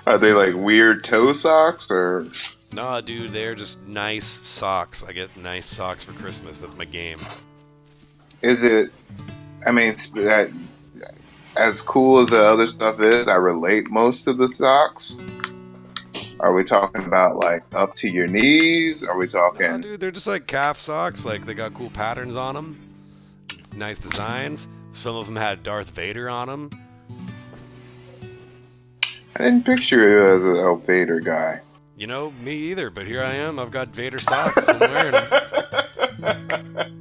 Are they like weird toe socks or Nah, dude, they're just nice socks. I get nice socks for Christmas. That's my game. is it? I mean, as cool as the other stuff is, I relate most to the socks. Are we talking about like up to your knees? Are we Nah, talking? dude, they're just like calf socks. Like they got cool patterns on them, nice designs. Some of them had Darth Vader on them. I didn't picture you as a Vader guy. You know, me either, but here I am. I've got Vader socks. I'm wearing them.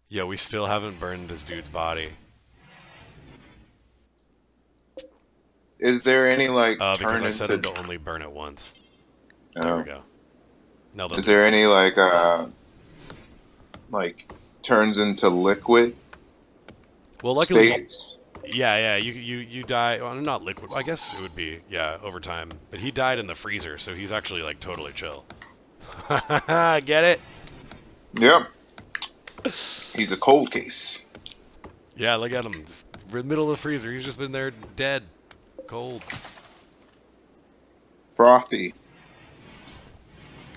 Yeah, we still haven't burned this dude's body. Is there any like Because turn I set him into? to only burn it once. There we Oh. go. Now Is let's. there any like turns into liquid Well, luckily, states? yeah. You die. Well, not liquid. I guess it would be over time. But he died in the freezer, so he's actually like totally chill. Get it? Yep. He's a cold case. Yeah, look at him. We're in the middle of the freezer. He's just been there dead, cold. Frothy.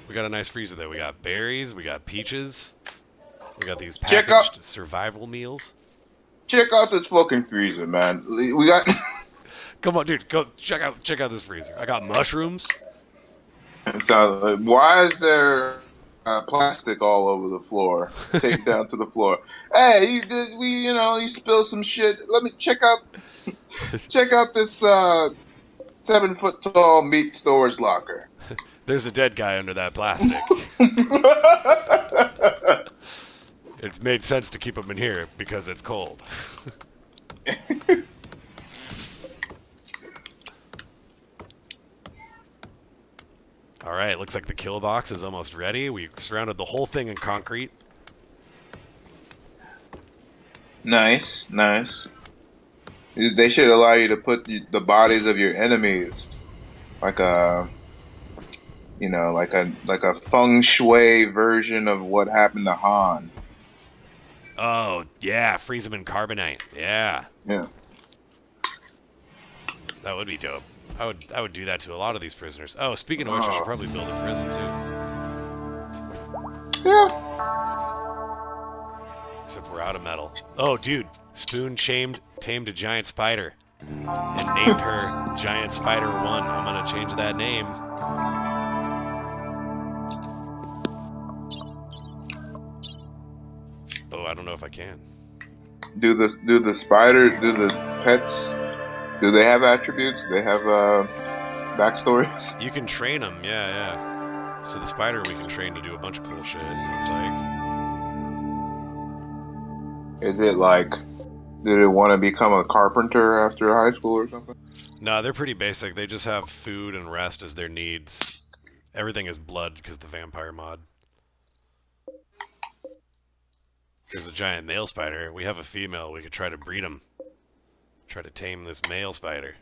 We got a nice freezer there. We got berries. We got peaches. We got these Check out packaged survival meals. check out this fucking freezer, man. We got Come on, dude. Go check out this freezer. I got mushrooms. it's why is there plastic all over the floor, taped down to the floor? Hey, you spilled some shit. Let me check out this 7 foot tall meat storage locker. There's a dead guy under that plastic. It's made sense to keep him in here because it's cold. All right, looks like the kill box is almost ready. We surrounded the whole thing in concrete. Nice, nice. They should allow you to put the bodies of your enemies like a like a feng shui version of what happened to Han. Oh, yeah, freeze them in carbonite. Yeah, Yeah. that would be dope. I would do that to a lot of these prisoners. Oh, speaking of which, I should Oh. probably build a prison too. Yeah. Except we're out of metal. Oh, dude, Spoon tamed a giant spider and named her Giant Spider 1. I'm gonna change that name. Oh, I don't know if I can. Do the pets, do they have attributes? Do they have backstories? You can train them, yeah. So the spider we can train to do a bunch of cool shit, looks like. Is it like, did it want to become a carpenter after high school or something? No, they're pretty basic. They just have food and rest as their needs. Everything is blood because the vampire mod. There's a giant male spider. We have a female. We could try to breed them. Try to tame this male spider.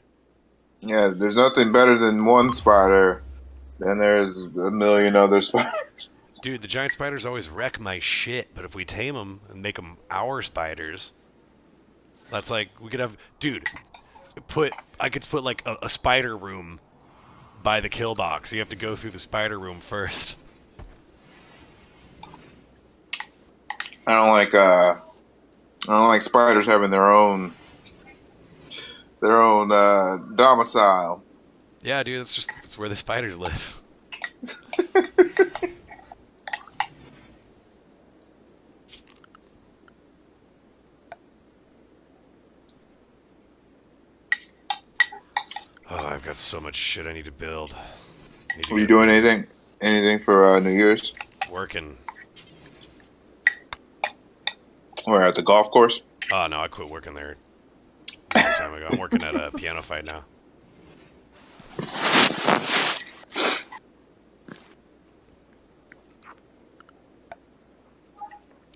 Yeah, there's nothing better than one spider. Then there's a million other spiders. Dude, the giant spiders always wreck my shit, but if we tame them and make them our spiders, that's like, we could have, dude, I could put like a spider room by the kill box. You have to go through the spider room first. I don't like spiders having their own domicile. Yeah, dude, that's where the spiders live. Oh, I've got so much shit I need to build. Need to Were you get doing anything for New Year's? working. We're at the golf course. Oh, no, I quit working there a long time ago. I'm working at a piano fight now.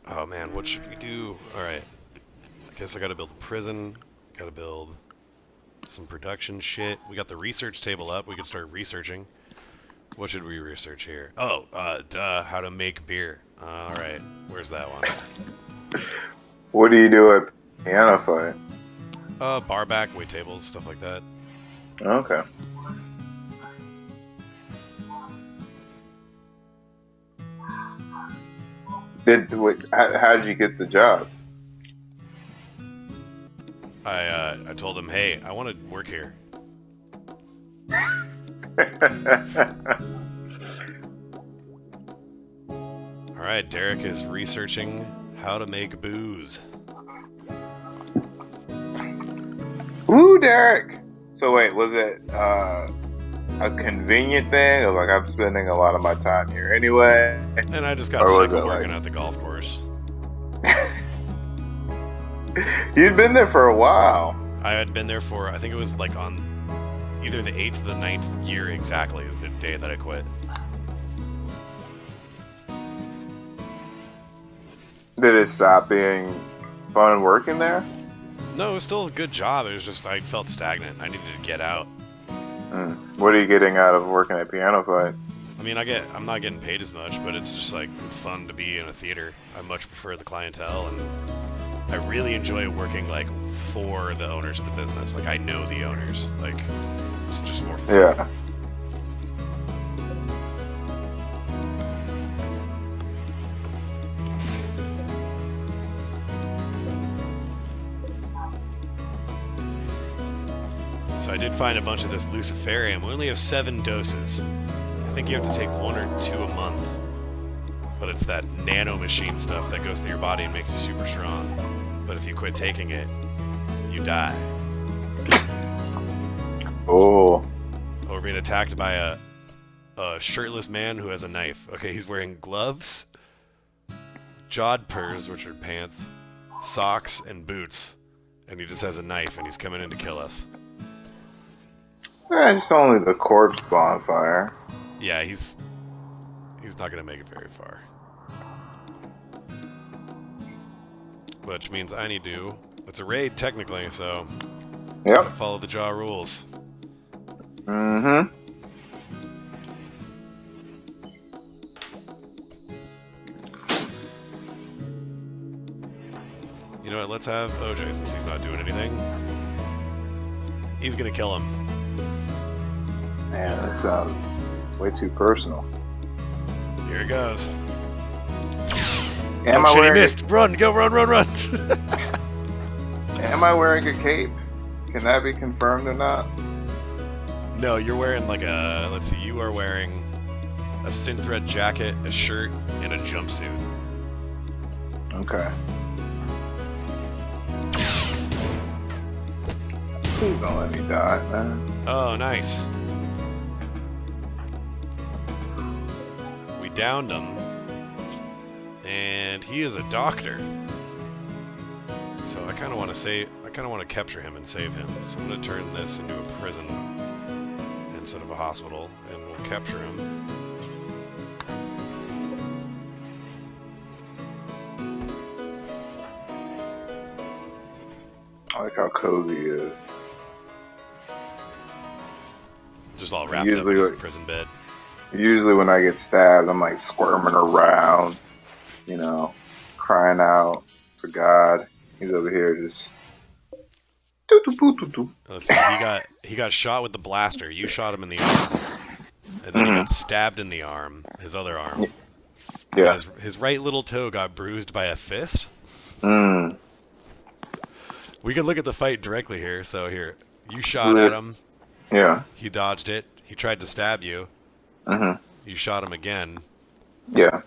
Oh, man, what should we do? Alright. I guess I gotta build a prison. Gotta build some production shit. We got the research table up. We can start researching. What should we research here? Oh, how to make beer. Alright, where's that one? What do you do at piano fight? Bar back, wait tables, stuff like that. Okay. How did you get the job? I told him, hey, I want to work here. All right, Derek is researching how to make booze. Woo, Derek. So wait, was it a convenient thing of like I'm spending a lot of my time here anyway, And I just got or sick was of it working like at the golf course. you'd been there for a while? I had been there for, I think it was like on either the 8th or the 9th year exactly is the day that I quit. Did it stop being fun working there? No, it was still a good job. It was just I felt stagnant. I needed to get out. What are you getting out of working at Piano Fight? I mean, I'm not getting paid as much, but it's just like it's fun to be in a theater. I much prefer the clientele, and I really enjoy working like for the owners of the business. Like I know the owners. Like it's just more fun. Yeah. So I did find a bunch of this luciferium. We only have 7 doses. I think you have to take 1 or 2 a month. But it's that nano machine stuff that goes through your body and makes you super strong. But if you quit taking it, you die. Oh. Oh, we're being attacked by a shirtless man who has a knife. Okay, he's wearing gloves, jodhpurs, which are pants, socks, and boots. And he just has a knife and he's coming in to kill us. It's only the corpse bonfire. Yeah, he's not gonna make it very far. Which means I need to. It's a raid technically, so gotta Yep. follow the jaw rules. Mm-hmm. You know what? Let's have OJ since he's not doing anything. He's gonna kill him. Man, that sounds way too personal. Here it goes. Am Oh I shit, he wearing missed! Run! Go! Run! Run! Run! Am I wearing a cape? Can that be confirmed or not? No, you're wearing like a. Let's see. You are wearing a synthread jacket, a shirt, and a jumpsuit. Okay. Please don't let me die, man. Oh, nice. We downed him, and he is a doctor. So I kind of want to save. I kind of want to capture him and save him. So I'm gonna turn this into a prison instead of a hospital, and we'll capture him. I like how cozy he is. Just all wrapped up in his prison bed. Usually when I get stabbed, I'm like squirming around, you know, crying out for God. He's over here just. Let's see. He got shot with the blaster. You shot him in the arm, and then he got stabbed in the arm, his other arm. Yeah. His right little toe got bruised by a fist. Mm. We can look at the fight directly here. So here, you shot at him. Yeah. He dodged it. He tried to stab you. Mm-hmm. You shot him again. Yeah.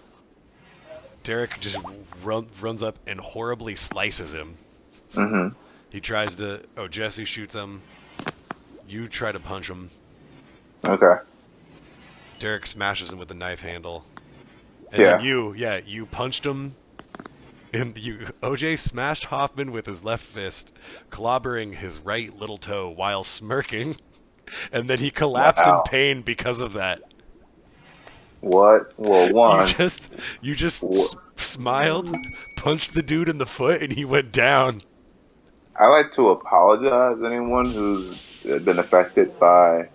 Derek just runs up and horribly slices him. Mm-hmm. He tries to. Oh, Jesse shoots him. You try to punch him. Okay. Derek smashes him with the knife handle. And then you punched him. And OJ smashed Hoffman with his left fist, clobbering his right little toe while smirking. And then he collapsed in pain because of that. What? Well, one. You just smiled, punched the dude in the foot, and he went down. I like to apologize to anyone who's been affected by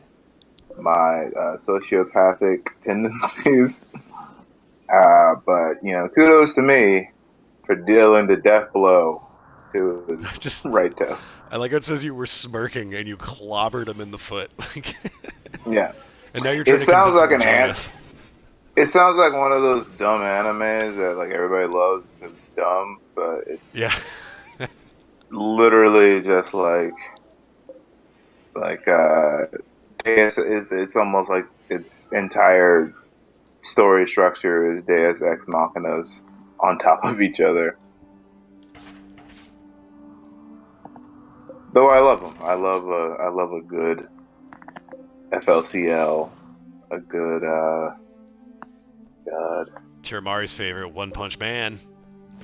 my sociopathic tendencies. But, you know, kudos to me for dealing the death blow to his Just, right toe. I like how it says you were smirking and you clobbered him in the foot. Like, Yeah, and now you're it trying to sounds convince him like to an join ant. us. It sounds like one of those dumb animes that like everybody loves because it's dumb, but it's Yeah. literally just like Deus is. It's almost like its entire story structure is Deus Ex Machinas on top of each other. Though I love them. I love a good FLCL, a good God. Tiramari's favorite, One Punch Man.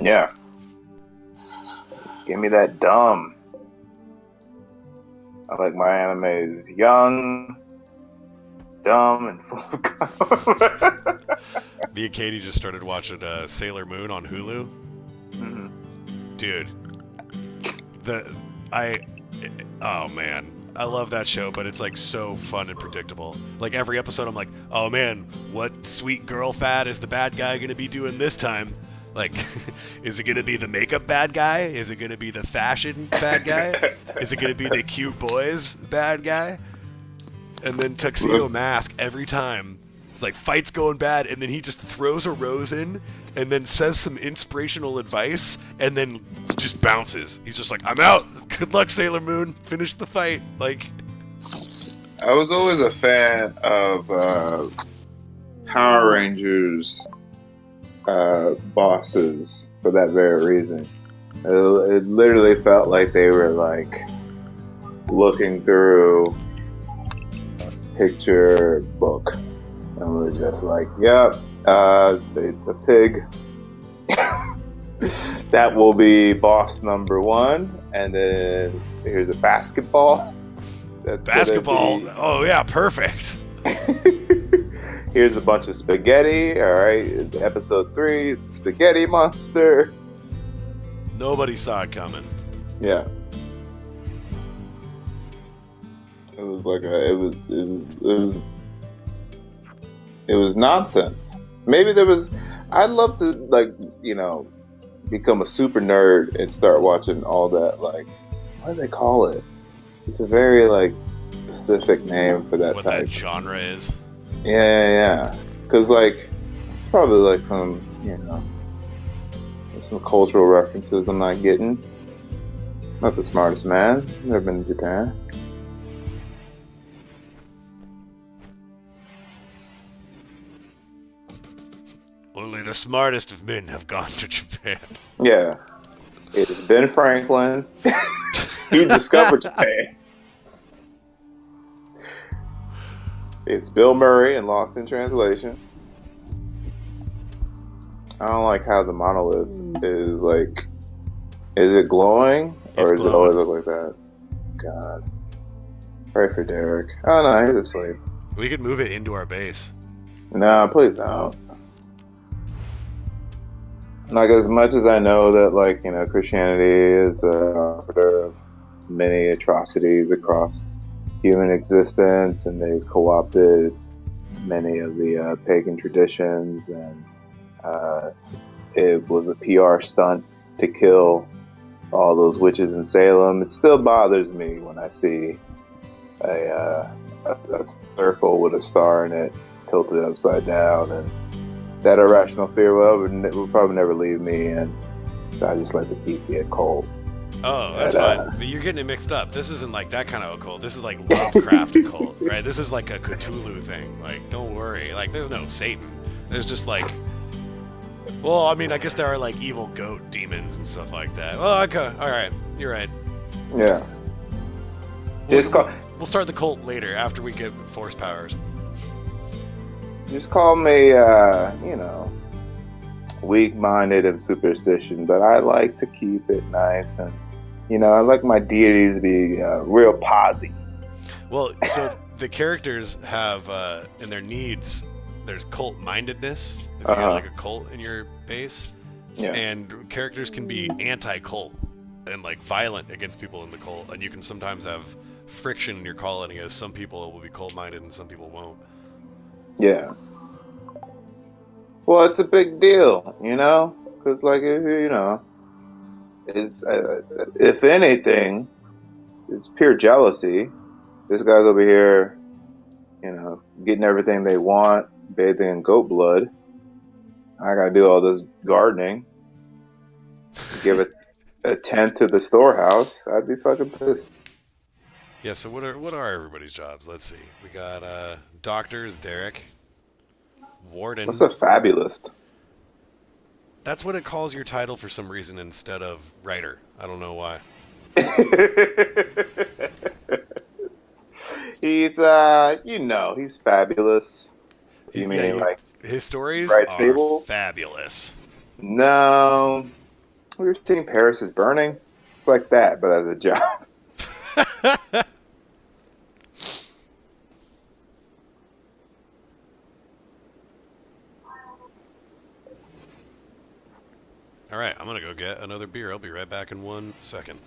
Yeah, give me that dumb. I like my animes young, dumb, and full of cum. Me and Katie just started watching Sailor Moon on Hulu. Mhm. Dude, the I oh man, I love that show, but it's like so fun and predictable. Like every episode, I'm like, oh man, what sweet girl fad is the bad guy gonna be doing this time? Like, is it gonna be the makeup bad guy? Is it gonna be the fashion bad guy? Is it gonna be the cute boys bad guy? And then Tuxedo Look, Mask every time. It's like fights going bad, and then he just throws a rose in, and then says some inspirational advice, and then just bounces. He's just like, "I'm out. Good luck, Sailor Moon. Finish the fight." Like, I was always a fan of Power Rangers bosses for that very reason. It literally felt like they were like looking through a picture book and was just like, "Yep, it's a pig." That will be boss number one, and then here's a basketball. That's gonna basketball. be. Oh yeah, perfect. Here's a bunch of spaghetti. All right, episode 3. It's a spaghetti monster. Nobody saw it coming. Yeah, it was like it was nonsense. Maybe there was. I'd love to like become a super nerd and start watching all that. Like, what do they call it? It's a very like specific name for that What that type. genre is. Yeah. Because like probably like some some cultural references I'm not getting. Not the smartest man. Never been to Japan. Only the smartest of men have gone to Japan. Yeah, it's Ben Franklin. He discovered Japan. It's Bill Murray in Lost in Translation. I don't like how the monolith is like. Is it glowing It's or does it always glowing. look like that? God. Pray for Derek. Oh no, he's asleep. We could move it into our base. No, please don't. Like as much as I know that Christianity is arbiter of many atrocities across human existence, and they co-opted many of the pagan traditions, and it was a PR stunt to kill all those witches in Salem. It still bothers me when I see a circle with a star in it tilted upside down, and that irrational fear will probably never leave me, and I just like to keep the occult. Oh, that's And, fine. But you're getting it mixed up. This isn't like that kind of occult. This is like Lovecraft occult, right? This is like a Cthulhu thing. Like, don't worry. Like, there's no Satan. There's just like, well, I mean, I guess there are like evil goat demons and stuff like that. Well, okay, all right, you're right. yeah, We'll, just call we'll start the cult later after we get force powers. just call me weak-minded and superstition, but I like to keep it nice, and I like my deities to be real posy. Well, so the characters have in their needs. There's cult mindedness. If you got Uh-huh. like a cult in your base, Yeah, and characters can be anti-cult and like violent against people in the cult, and you can sometimes have friction in your colony, as some people will be cult-minded and some people won't. yeah. Well, it's a big deal, because like if It's if anything, it's pure jealousy. This guy's over here, getting everything they want, bathing in goat blood. I gotta do all this gardening, give a tenth to the storehouse. I'd be fucking pissed. Yeah. So what are everybody's jobs? Let's see. We got doctors, Derek, What's warden. a fabulous? That's what it calls your title for some reason instead of writer. I don't know why. He's fabulous. You Yeah, mean like his he stories writes are fables? fabulous. No, we were seeing Paris is burning. It's like that, but as a job. All right, I'm gonna go get another beer. I'll be right back in 1 second.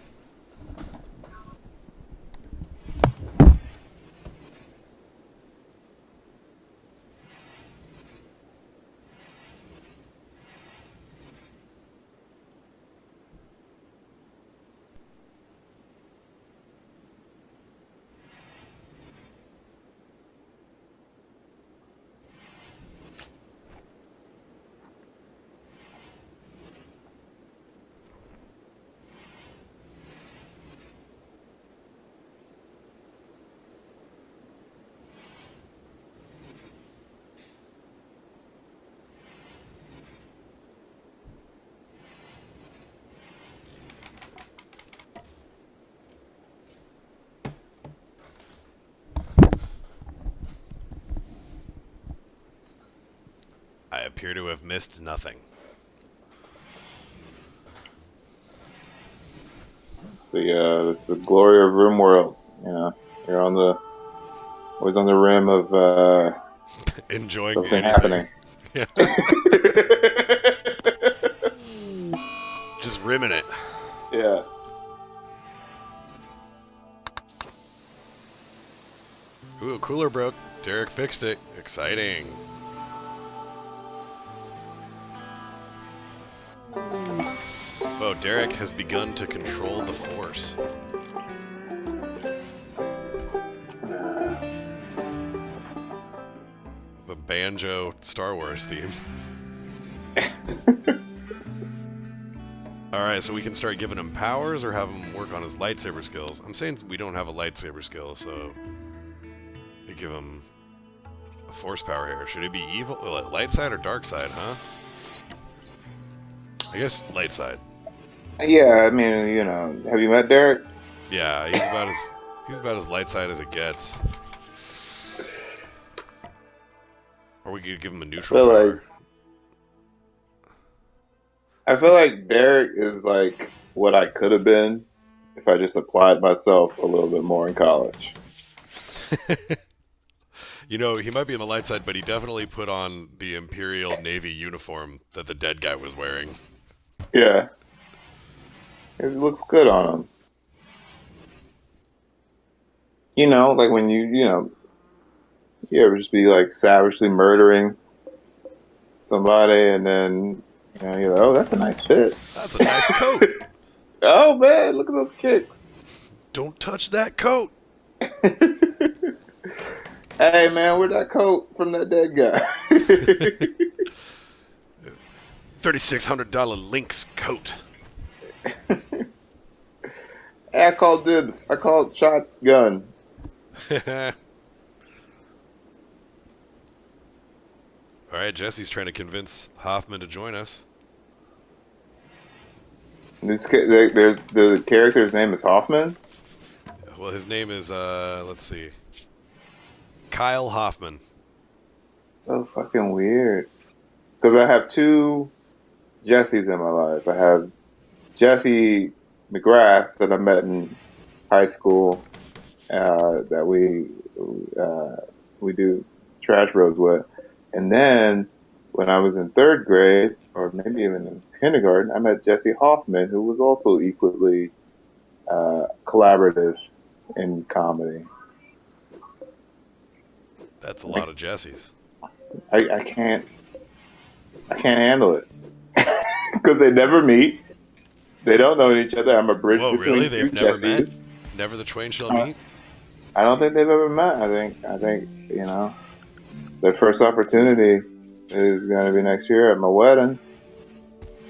I appear to have missed nothing. It's the glory of RimWorld. You're always on the rim of Enjoying something anything. happening. Yeah. Just rimming it. Yeah. Ooh, cooler broke. Derek fixed it. Exciting. Oh, Derek has begun to control the Force. The banjo Star Wars theme. Alright, so we can start giving him powers or have him work on his lightsaber skills. I'm saying we don't have a lightsaber skill, so we give him a force power here. Should it be evil? Light side or dark side, huh? I guess light side. Yeah, I mean, have you met Derek? Yeah, he's about as light side as it gets. Or we could give him a I neutral feel like power. I feel like Derek is like what I could have been if I just applied myself a little bit more in college. He might be on the light side, but he definitely put on the Imperial Navy uniform that the dead guy was wearing. Yeah, it looks good on him. Like when you ever just be like savagely murdering somebody, and then you're like, oh, that's a nice fit. That's a nice coat. Oh man, look at those kicks. Don't touch that coat. Hey man, where'd that coat from that dead guy? $3,600 Lynx coat. Hey, I called dibs. I called shotgun. Alright, Jesse's trying to convince Hoffman to join us. There's the character's name is Hoffman. Well, his name is, let's see. Kyle Hoffman. So fucking weird. Because I have two Jessies in my life. I have Jesse McGrath that I met in high school. That we do trash bros with, and then when I was in third grade, or maybe even in kindergarten, I met Jesse Hoffman, who was also equally collaborative in comedy. That's a lot of Jesse's. I can't handle it because they never meet. They don't know each other. I'm a bridge Whoa, really? between two They've never met? Jessies. Never the twain shall Uh, meet? I don't think they've ever met. I think their first opportunity is going to be next year at my wedding.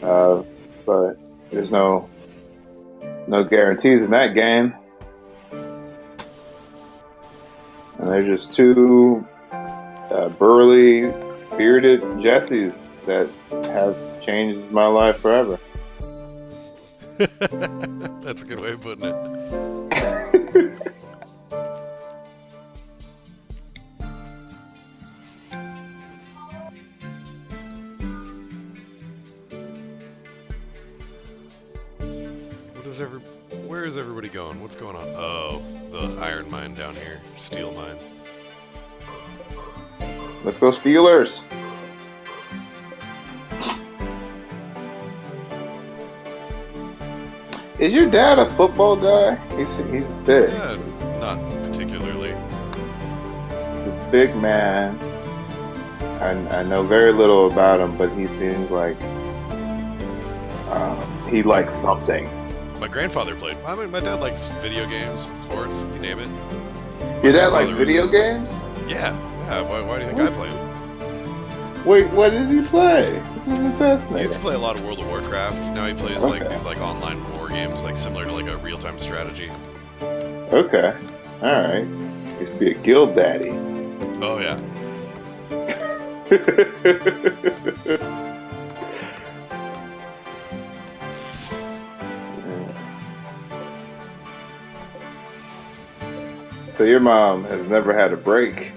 But there's no guarantees in that game, and they're just two burly, bearded Jessies that have changed my life forever. That's a good way of putting it. Where is everybody going? What's going on? Oh, the iron mine down here. Steel mine. Let's go Steelers. Is your dad a football guy? He's big. Yeah, not particularly. He's a big man. I know very little about him, but he seems like he likes something. My grandfather played. I mean, my dad likes video games, sports, you name it. Your dad likes video games? Yeah. Why do you think I play them? Wait, what does he play? This isn't He fascinating. used to play a lot of World of Warcraft. Now he plays like Okay. these like online war games, like similar to like a real-time strategy. Okay, all right. Used to be a guild daddy. Oh yeah. So your mom has never had a break.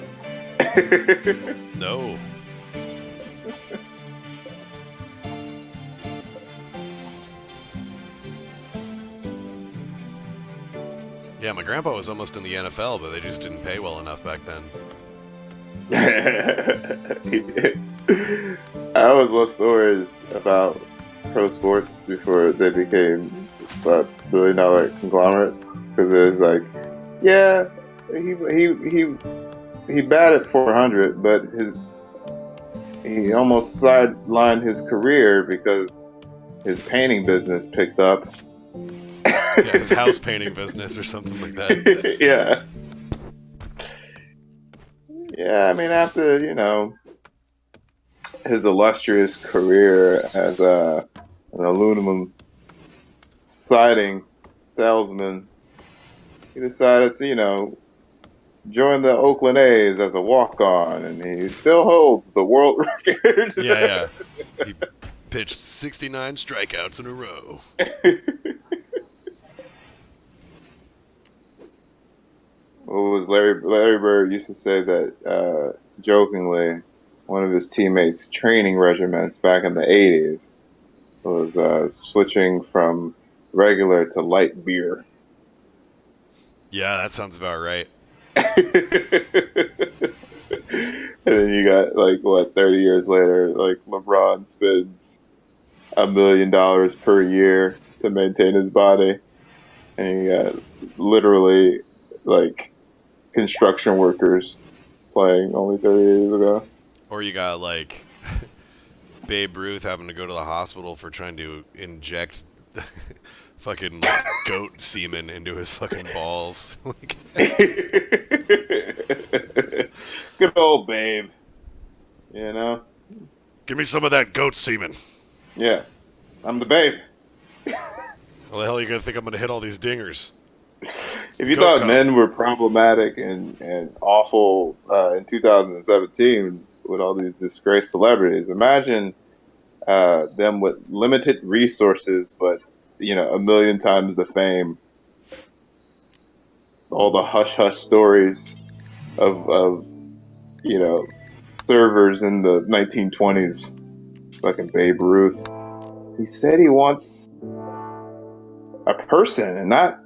No. Yeah, my grandpa was almost in the NFL, but they just didn't pay well enough back then. I always love stories about pro sports before they became billion-dollar conglomerates, because it's like, yeah, he batted 400, but he almost sidelined his career because his painting business picked up. Yeah, his house painting business or something like that. Yeah. Yeah, I mean, after, his illustrious career as an aluminum siding salesman, he decided to, join the Oakland A's as a walk-on, and he still holds the world record. Yeah. He pitched 69 strikeouts in a row. What was Larry Bird used to say that jokingly, one of his teammates' training regiments back in the 80s was switching from regular to light beer. Yeah, that sounds about right. And then you got 30 years later, LeBron spends $1 million per year to maintain his body, and you got literally construction workers playing only 30 years ago. Or you got Babe Ruth having to go to the hospital for trying to inject fucking goat semen into his fucking balls. Good old Babe. Give me some of that goat semen. Yeah, I'm the Babe. How the hell are you gonna think I'm gonna hit all these dingers? If you thought men were problematic and awful in 2017 with all these disgraced celebrities, imagine them with limited resources, but 1 million times the fame. All the hush hush stories of servers in the 1920s. Fucking Babe Ruth. He said he wants a person and not.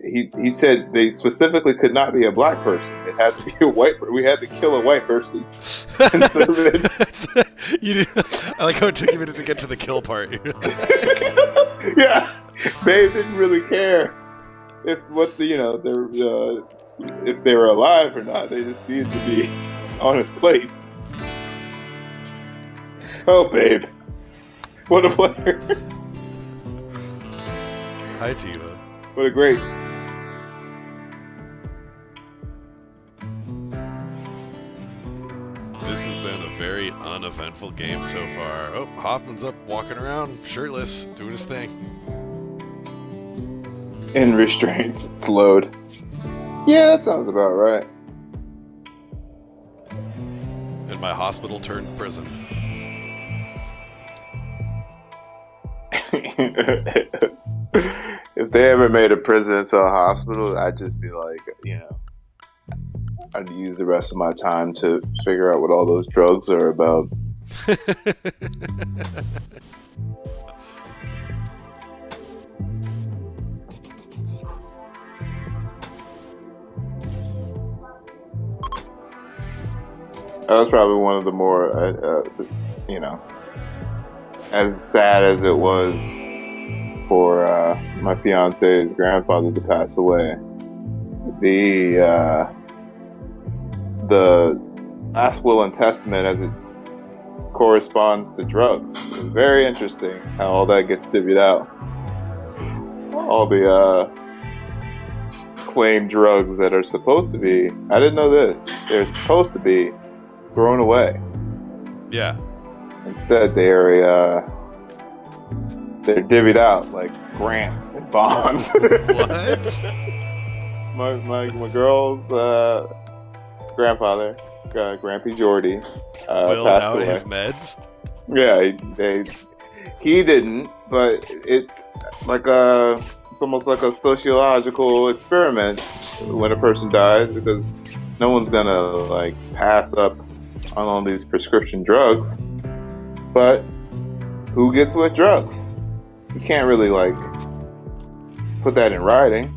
He said they specifically could not be a black person. It had to be a white. We had to kill a white person and serve it. I like how it took you a minute to get to the kill part. Yeah, Babe didn't really care if if they were alive or not. They just needed to be on his plate. Oh, Babe, what a player! Hi, Tiva. What a great. This has been a very uneventful game so far. Oh, Hoffman's up walking around, shirtless, doing his thing. In restraints. It's load. Yeah, that sounds about right. In my hospital turned prison. If they ever made a prison into a hospital, I'd just be like, I'd use the rest of my time to figure out what all those drugs are about. That was probably one of the more, as sad as it was for my fiance's grandfather to pass away. The last will and testament as it corresponds to drugs. It's very interesting how all that gets divvied out. All the claimed drugs that are supposed to be, I didn't know this, they're supposed to be thrown away. Yeah. Instead, they're divvied out like grants and bonds. What? my girl's grandfather, Grampy Jordy, Willed passed out away. his meds? Yeah, he didn't, but it's almost like a sociological experiment when a person dies, because no one's gonna like pass up on all these prescription drugs. But who gets what drugs? You can't really like put that in writing.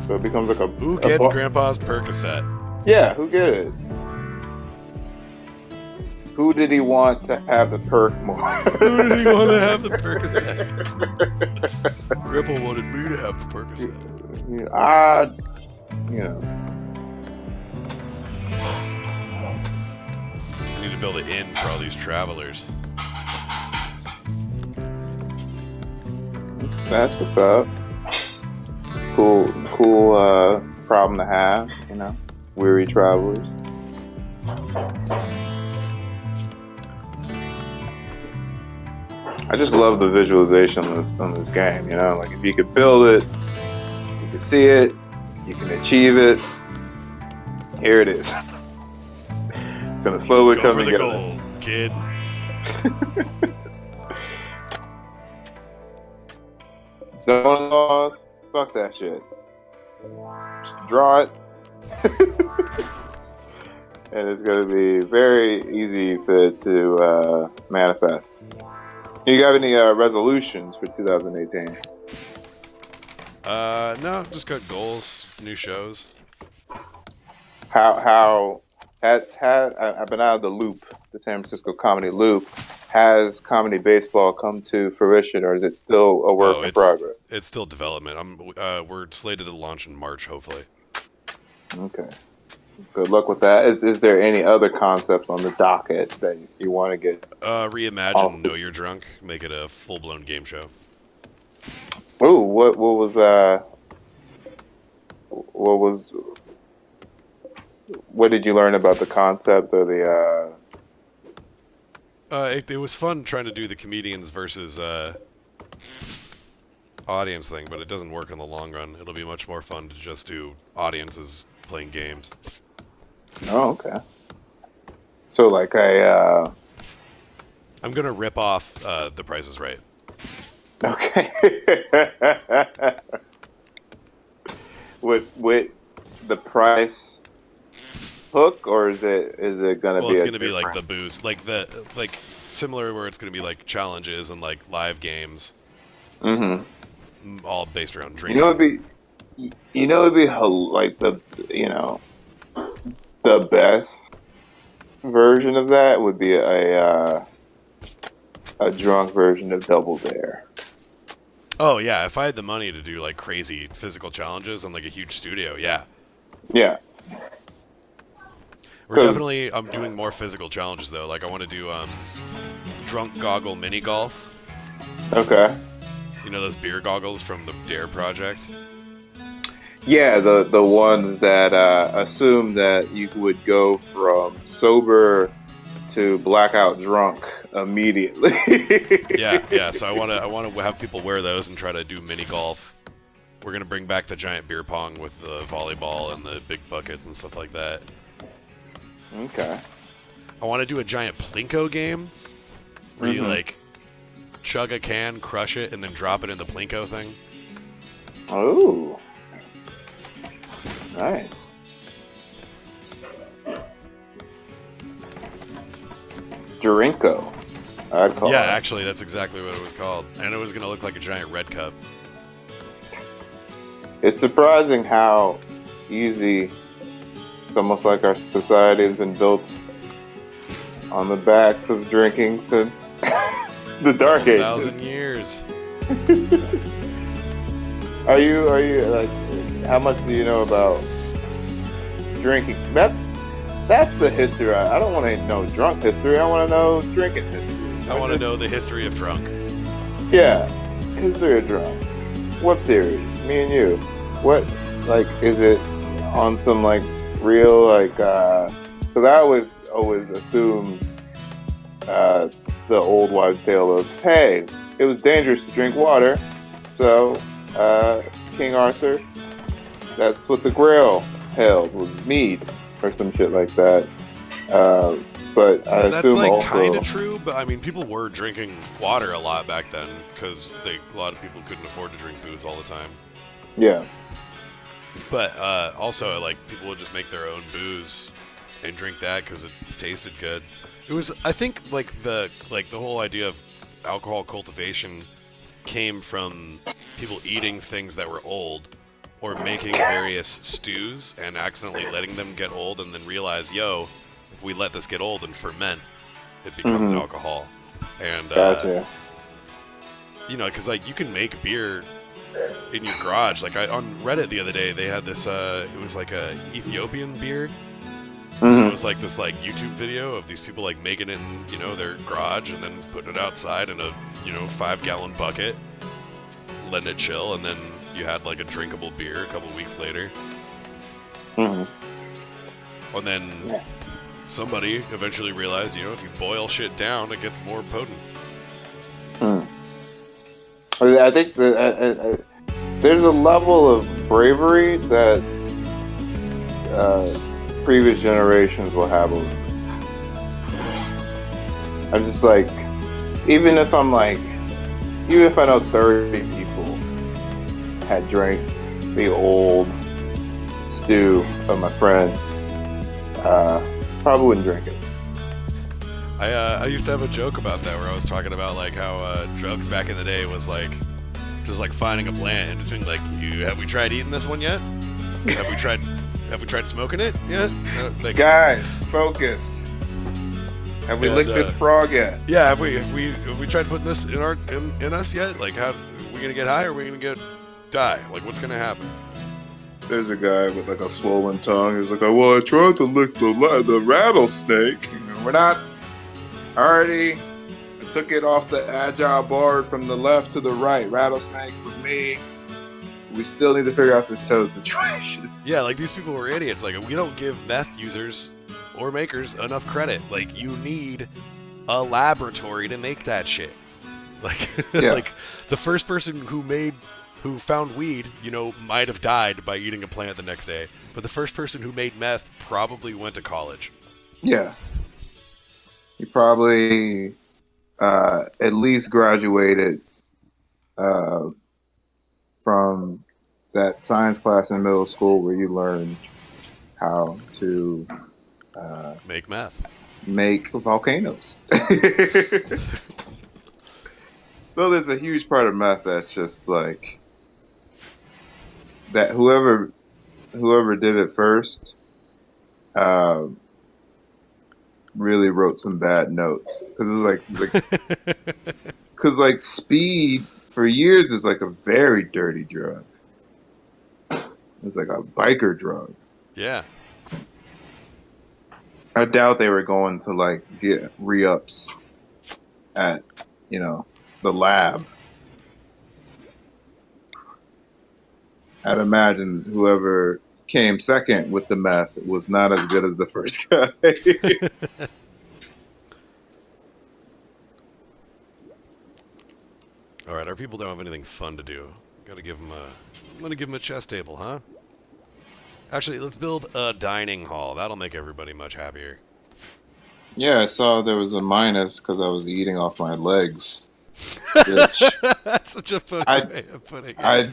So it becomes like Who gets Grandpa's Percocet? Yeah, who get it? Who did he want to have the perk more? Who did he want to have the Percocet? Grandpa wanted me to have the Percocet. I need to build an inn for all these travelers. That's what's up. Cool problem to have, weary travelers. I just love the visualization on this game, like if you could build it, you can see it, you can achieve it. Here it is. It's gonna slowly Go come for the together. goal, kid. Zone laws, fuck that shit. Just draw it. And it's going to be very easy for it to manifest. You got any resolutions for 2018? No, just got goals, new shows. I've been out of the loop, the San Francisco comedy loop. Has comedy baseball come to fruition, or is it still a work in progress? It's still development. We're slated to launch in March, hopefully. Okay. Good luck with that. Is there any other concepts on the docket that you want to get? Reimagine Know You're Drunk, make it a full-blown game show. Ooh, what did you learn about the concept of the? It was fun trying to do the comedians versus audience thing, but it doesn't work in the long run. It'll be much more fun to just do audiences playing games. Oh, okay. So like I'm gonna rip off The Price is Right. Okay. with the price hook, or is it gonna be? Well, it's gonna be like the boost, like similar, where it's gonna be like challenges and like live games. Mm-hmm. All based around drinking. It'd be like the best version of that would be a drunk version of Double Dare. Oh yeah, if I had the money to do like crazy physical challenges and like a huge studio, yeah. Yeah. I'm doing more physical challenges though. Like I want to do drunk goggle mini golf. Okay. You know those beer goggles from the Dare project? Yeah, the ones that assume that you would go from sober to blackout drunk immediately. Yeah, yeah. So I wanna have people wear those and try to do mini golf. We're gonna bring back the giant beer pong with the volleyball and the big buckets and stuff like that. Okay. I want to do a giant plinko game where you Mm-hmm. like chug a can, crush it, and then drop it in the plinko thing. Oh, nice. Drinko, I'd Yeah, call it. actually, that's exactly what it was called, and it was gonna look like a giant red cup. It's surprising how easy it's almost like our society has been built on the backs of drinking since the Dark Couple Ages. thousand years. Are you like how much do you know about drinking? That's the history. I don't want to know drunk history. I want to know drinking history. I want to know the history of drunk. Yeah, history of drunk. What series? Me and you. What like is it on some like real like? Because I always assumed uh, the old wives' tale of hey, it was dangerous to drink water, so King Arthur, that's what the Grail held was mead or some shit like that. Uh, but I That's assume like kind also, of true, but I mean, people were drinking water a lot back then because a lot of people couldn't afford to drink booze all the time. yeah. But also, like, people would just make their own booze and drink that because it tasted good. It was, I think, like the whole idea of alcohol cultivation came from people eating things that were old or making various stews and accidentally letting them get old and then realize, yo, if we let this get old and ferment, it becomes Mm-hmm. alcohol. And Gotcha. you know, because like you can make beer in your garage. Like on Reddit the other day, they had this. It was like a Ethiopian beer, and it Mm-hmm. was like this like YouTube video of these people like making it in their garage and then putting it outside in a 5-gallon bucket, letting it chill, and then you had like a drinkable beer a couple weeks later, Mm-hmm. and then Yeah. somebody eventually realized if you boil shit down, it gets more potent. Mm. I think that there's a level of bravery that uh, previous generations will have. I'm just like, even if I'm like, even if I know 30 people had drank the old stew of my friend, probably wouldn't drink it. I used to have a joke about that where I was talking about like how drugs back in the day was like just like finding a plant and just being like, have we tried eating this one yet? Have we tried smoking it yet? Like, Guys, focus. Have we and licked this frog yet? yeah, have we tried putting this in us yet? Like, how are we gonna get high or are we gonna get die? Like, what's gonna happen? There's a guy with like a swollen tongue. He's like, "Oh, well, I tried to lick the rattlesnake. We're not already. I took it off the agile board from the left to the right. Rattlesnake with me. We still need to figure out this toad situation." Yeah, like these people were idiots. Like, we don't give meth users or makers enough credit. Like, you need a laboratory to make that shit. Like, Yeah, like the first person who found weed, might have died by eating a plant the next day. But the first person who made meth probably went to college. yeah. He probably at least graduated uh, from that science class in middle school where you learn how to uh, Make meth. make volcanoes. Though there's a huge part of meth that's just like that. Whoever did it first uh, really wrote some bad notes because it was because like speed for years was like a very dirty drug. It was like a biker drug. Yeah. I doubt they were going to like get re-ups at the lab. I'd imagine whoever came second with the meth was not as good as the first guy. All right, our people don't have anything fun to do. Gotta give them a. I'm gonna give them a chess table, huh? Actually, let's build a dining hall. That'll make everybody much happier. Yeah, I saw there was a minus because I was eating off my legs, which That's such a funny I way of putting it. I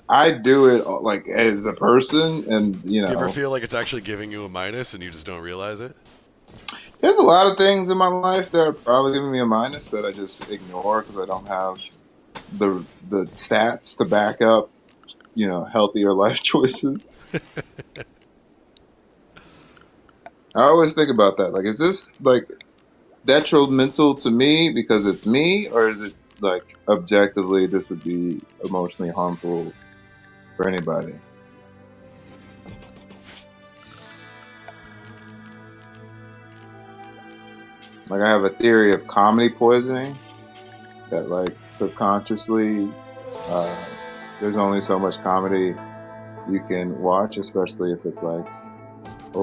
I do it like as a person, and Do you ever feel like it's actually giving you a minus and you just don't realize it? there's a lot of things in my life that are probably giving me a minus that I just ignore because I don't have the stats to back up, healthier life choices. I always think about that. Like, is this like detrimental to me because it's me, or is it like objectively this would be emotionally harmful for anybody? Like, I have a theory of comedy poisoning that, like, subconsciously, uh, there's only so much comedy you can watch, especially if it's like